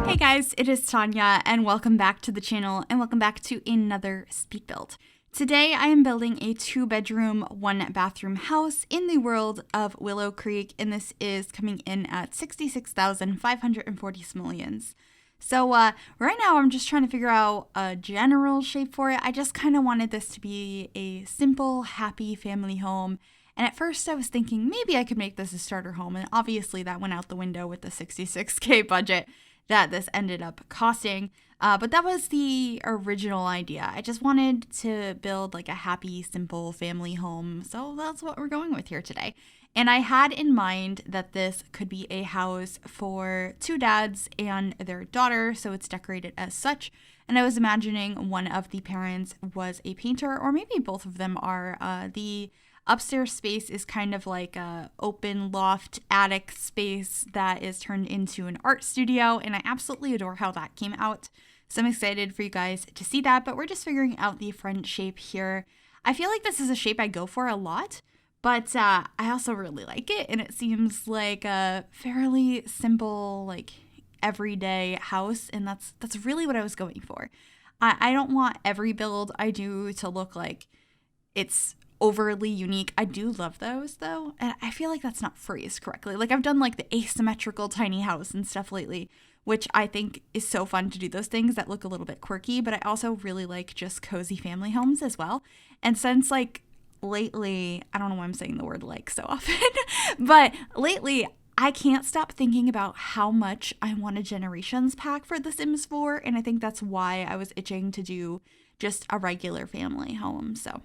Hey guys, it is Tanya, and welcome back to the channel, and welcome back to another speed build. Today I am building a 2-bedroom, 1-bathroom house in the world of Willow Creek, and this is coming in at 66,540 simoleons. So right now I'm just trying to figure out a general shape for it. I just kind of wanted this to be a simple, happy family home. And at first I was thinking maybe I could make this a starter home, and obviously that went out the window with the 66K budget that this ended up costing. But that was the original idea. I just wanted to build like a happy, simple family home. So that's what we're going with here today. And I had in mind that this could be a house for 2 dads and their daughter, so it's decorated as such. And I was imagining one of the parents was a painter, or maybe both of them are. The upstairs space is kind of like a open loft attic space that is turned into an art studio, and I absolutely adore how that came out. So I'm excited for you guys to see that, but we're just figuring out the front shape here. I feel like this is a shape I go for a lot, but I also really like it, and it seems like a fairly simple, like everyday house, and that's really what I was going for. I don't want every build I do to look like it's overly unique. I do love those though, and I feel like that's not phrased correctly. Like I've done like the asymmetrical tiny house and stuff lately, which I think is so fun to do those things that look a little bit quirky, but I also really like just cozy family homes as well. And since like lately, I don't know why I'm saying the word like so often, but lately I can't stop thinking about how much I want a Generations pack for The Sims 4, and I think that's why I was itching to do just a regular family home. So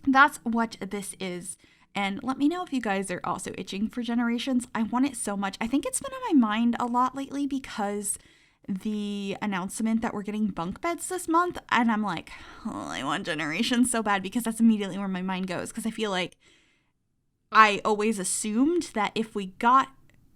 that's what this is, and let me know if you guys are also itching for Generations. I want it so much. I think it's been on my mind a lot lately because the announcement that we're getting bunk beds this month, and I'm like, oh, I want Generations so bad, because that's immediately where my mind goes, because I feel like I always assumed that if we got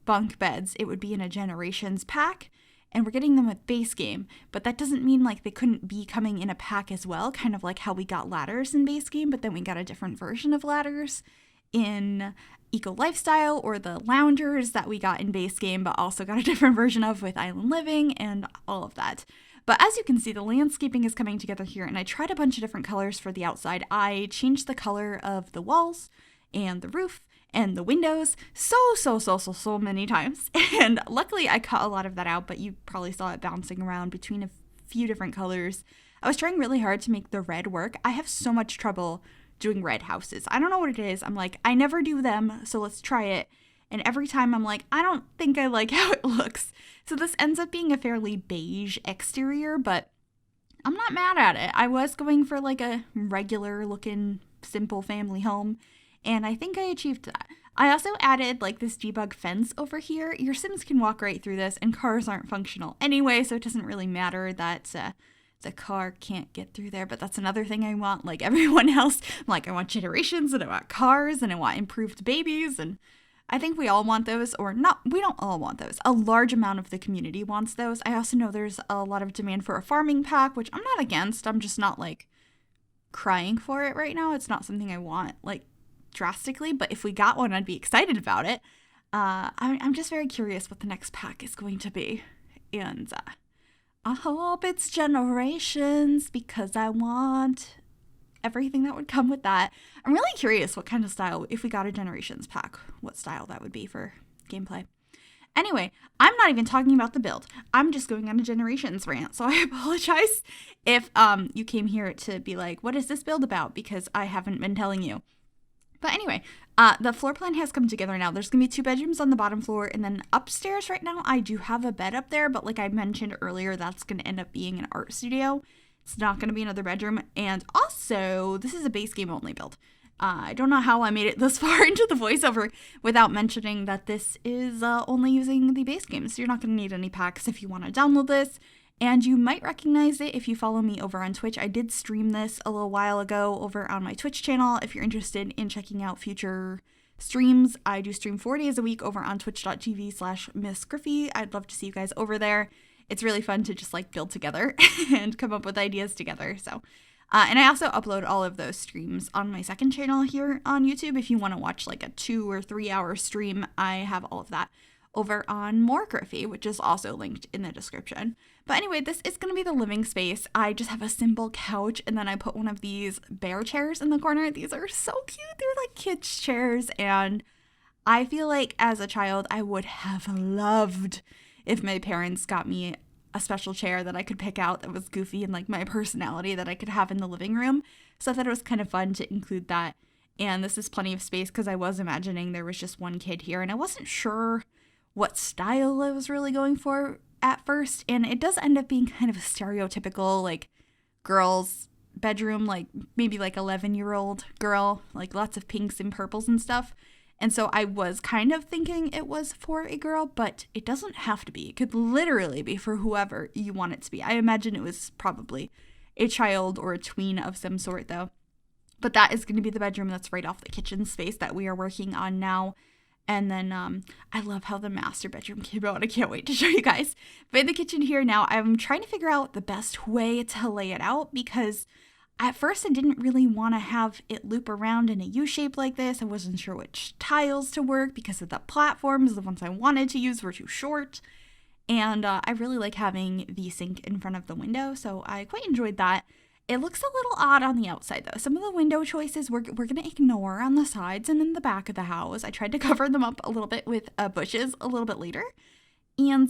bunk beds, it would be in a Generations pack. And we're getting them with base game, but that doesn't mean like they couldn't be coming in a pack as well, kind of like how we got ladders in base game, but then we got a different version of ladders in Eco Lifestyle, or the loungers that we got in base game, but also got a different version of with Island Living and all of that. But as you can see, the landscaping is coming together here, and I tried a bunch of different colors for the outside. I changed the color of the walls and the roof and the windows so many times, and luckily I cut a lot of that out, but you probably saw it bouncing around between a few different colors. I was trying really hard to make the red work. I have so much trouble doing red houses. I don't know what it is. I'm like, I never do them, so let's try it, and every time I'm like, I don't think I like how it looks. So this ends up being a fairly beige exterior, but I'm not mad at it. I was going for like a regular looking simple family home, and I think I achieved that. I also added like this debug fence over here. Your Sims can walk right through this, and cars aren't functional anyway, so it doesn't really matter that the car can't get through there. But that's another thing I want, like everyone else. I'm like, I want Generations, and I want cars, and I want improved babies, and I think we all want those, or not, we don't all want those. A large amount of the community wants those. I also know there's a lot of demand for a farming pack, which I'm not against. I'm just not like crying for it right now. It's not something I want like drastically, but if we got one, I'd be excited about it. I'm just very curious what the next pack is going to be, and I hope it's Generations, because I want everything that would come with that. I'm really curious what kind of style, if we got a Generations pack, what style that would be for gameplay. Anyway, I'm not even talking about the build. I'm just going on a Generations rant, so I apologize if you came here to be like, what is this build about? Because I haven't been telling you. But anyway, the floor plan has come together now. There's going to be 2 bedrooms on the bottom floor, and then upstairs right now I do have a bed up there, but like I mentioned earlier, that's going to end up being an art studio. It's not going to be another bedroom, and also this is a base game only build. I don't know how I made it this far into the voiceover without mentioning that this is only using the base game, so you're not going to need any packs if you want to download this. And you might recognize it if you follow me over on Twitch. I did stream this a little while ago over on my Twitch channel. If you're interested in checking out future streams, I do stream 4 days a week over on twitch.tv/Miss Gryphi. I'd love to see you guys over there. it's really fun to just like build together and come up with ideas together. So and I also upload all of those streams on my second channel here on YouTube. If you want to watch like a 2 or 3 hour stream, I have all of that over on more Gryphi, which is also linked in the description. But anyway, this is going to be the living space. I just have a simple couch, and then I put one of these bear chairs in the corner. These are so cute. They're like kids' chairs, and I feel like as a child, I would have loved if my parents got me a special chair that I could pick out that was goofy and like my personality that I could have in the living room. So I thought it was kind of fun to include that. And this is plenty of space because I was imagining there was just one kid here, and I wasn't sure what style I was really going for at first. And it does end up being kind of a stereotypical like girl's bedroom, like maybe like 11-year-old girl, like lots of pinks and purples and stuff. And so I was kind of thinking it was for a girl, but it doesn't have to be. It could literally be for whoever you want it to be. I imagine it was probably a child or a tween of some sort, though. But that is going to be the bedroom that's right off the kitchen space that we are working on now. And then I love how the master bedroom came out. I can't wait to show you guys. But in the kitchen here now, I'm trying to figure out the best way to lay it out because at first I didn't really want to have it loop around in a U shape like this. I wasn't sure which tiles to work because of the platforms. The ones I wanted to use were too short. And I really like having the sink in front of the window, so I quite enjoyed that. It looks a little odd on the outside though. Some of the window choices we're going to ignore on the sides and in the back of the house. I tried to cover them up a little bit with bushes a little bit later. And,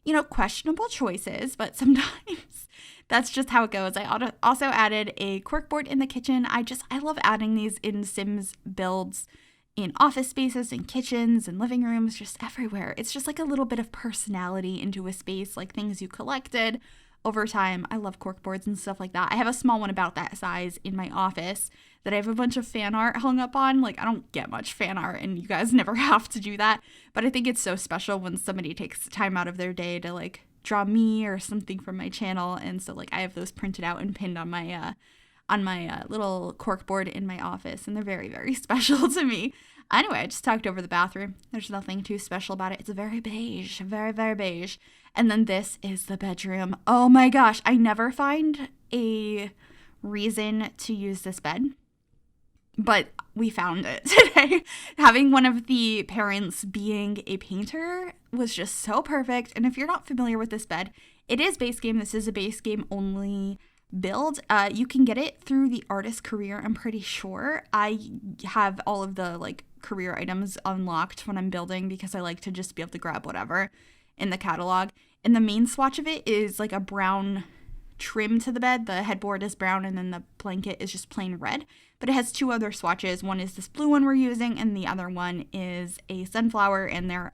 you know, questionable choices, but sometimes that's just how it goes. I also added a corkboard in the kitchen. I love adding these in Sims builds in office spaces and kitchens and living rooms, just everywhere. It's just like a little bit of personality into a space, like things you collected over time. I love corkboards and stuff like that. I have a small one about that size in my office that I have a bunch of fan art hung up on. Like, I don't get much fan art, and you guys never have to do that, but I think it's so special when somebody takes time out of their day to like draw me or something from my channel. And so like I have those printed out and pinned on my little corkboard in my office, and they're very, very special to me. Anyway, I just talked over the bathroom. There's nothing too special about it. It's very beige, very, very beige. And then this is the bedroom. Oh my gosh, I never find a reason to use this bed, but we found it today. Having one of the parents being a painter was just so perfect. And if you're not familiar with this bed, it is base game. This is a base game only build. You can get it through the artist career, I'm pretty sure. I have all of the like career items unlocked when I'm building because I like to just be able to grab whatever in the catalog. And the main swatch of it is like a brown trim to the bed. The headboard is brown and then the blanket is just plain red. But it has two other swatches. One is this blue one we're using, and the other one is a sunflower, and they're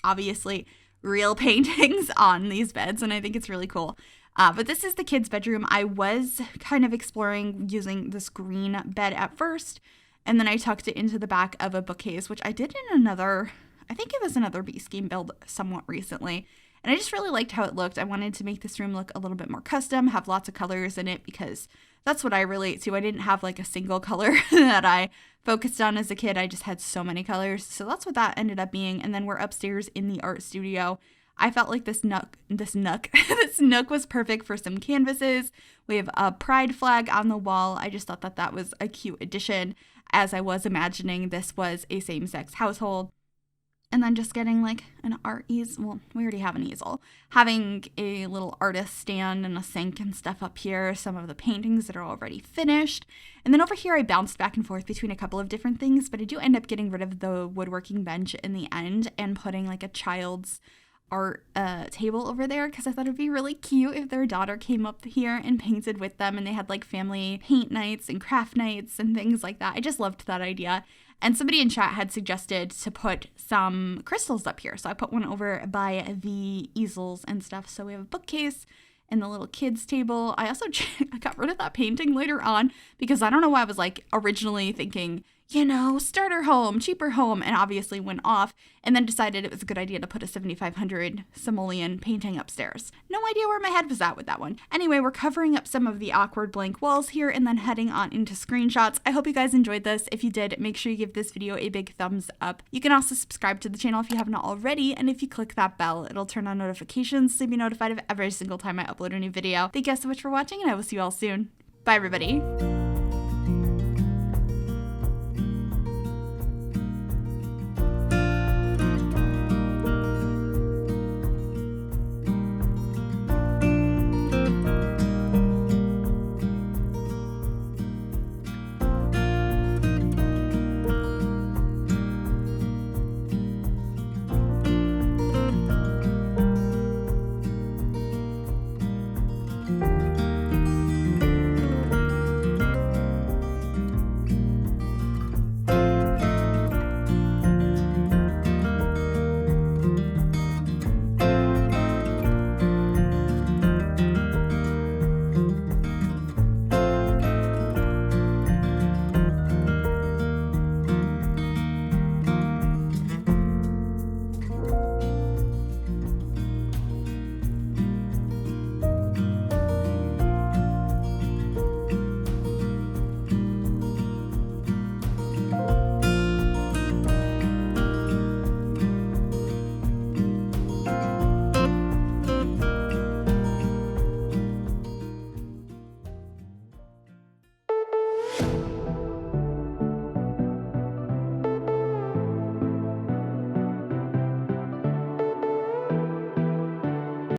obviously real paintings on these beds, and I think it's really cool. But this is the kids' bedroom. I was kind of exploring using this green bed at first, and then I tucked it into the back of a bookcase, which I did in another, I think it was another base game build somewhat recently. And I just really liked how it looked. I wanted to make this room look a little bit more custom, have lots of colors in it, because that's what I relate to. I didn't have like a single color that I focused on as a kid. I just had so many colors. So that's what that ended up being. And then we're upstairs in the art studio. I felt like this nook was perfect for some canvases. We have a pride flag on the wall. I just thought that that was a cute addition, as I was imagining this was a same-sex household. And then just getting like an art easel. Well, we already have an easel. Having a little artist stand and a sink and stuff up here. Some of the paintings that are already finished. And then over here I bounced back and forth between a couple of different things. But I do end up getting rid of the woodworking bench in the end and putting like a child's art table over there, because I thought it'd be really cute if their daughter came up here and painted with them, and they had like family paint nights and craft nights and things like that. I just loved that idea. And somebody in chat had suggested to put some crystals up here, so I put one over by the easels and stuff. So we have a bookcase and the little kids table. I also I got rid of that painting later on because I don't know why I was like originally thinking, you know, starter home, cheaper home, and obviously went off, and then decided it was a good idea to put a 7500 simoleon painting upstairs. No idea where my head was at with that one. Anyway, we're covering up some of the awkward blank walls here and then heading on into screenshots. I hope you guys enjoyed this. If you did, make sure you give this video a big thumbs up. You can also subscribe to the channel if you haven't already, and if you click that bell, it'll turn on notifications so you'll be notified of every single time I upload a new video. Thank you guys so much for watching, and I will see you all soon. Bye, everybody.